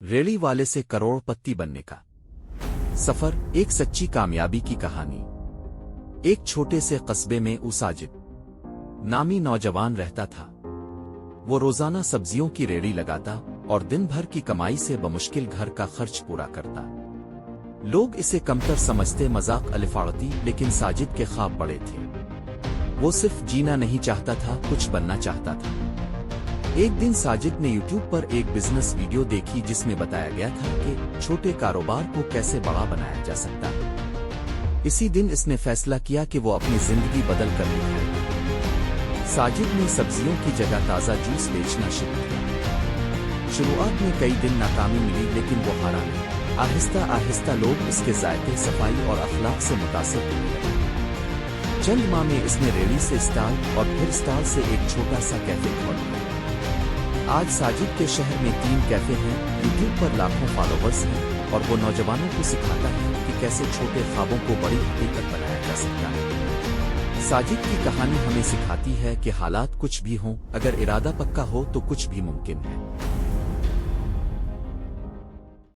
रेड़ी वाले से करोड़पति बनने का सफर, एक सच्ची कामयाबी की कहानी। एक छोटे से कस्बे में साजिद नामी नौजवान रहता था। वो रोजाना सब्जियों की रेड़ी लगाता और दिन भर की कमाई से बमुश्किल घर का खर्च पूरा करता। लोग इसे कमतर समझते, मजाक अलिफाड़ती, लेकिन साजिद के ख्वाब बड़े थे। वो सिर्फ जीना नहीं चाहता था, कुछ बनना चाहता था। एक दिन साजिद ने YouTube पर एक बिजनेस वीडियो देखी जिसमें बताया गया था कि छोटे कारोबार को कैसे बड़ा बनाया जा सकता है। इसी दिन इसने फैसला किया कि वो अपनी जिंदगी बदल कर दिखाएगा। साजिद ने सब्जियों की जगह ताज़ा जूस बेचना शुरू किया। शुरुआत में कई दिन नाकामी मिली, लेकिन वो हारा नहीं। आहिस्ता आहिस्ता लोग उसके जायके, सफाई और अखलाक से मुतासिर होने लगे। चंद माह में इसने रेड़ी से स्टॉल और फिर स्टॉल से एक छोटा सा कैफे खोल लिया। आज साजिद के शहर में 3 कैफे हैं, YouTube पर लाखों फॉलोवर्स हैं और वो नौजवानों को सिखाता है कि कैसे छोटे ख्वाबों को बड़ी हकीकत बनाया जा सकता है। साजिद की कहानी हमें सिखाती है कि हालात कुछ भी हों, अगर इरादा पक्का हो तो कुछ भी मुमकिन है।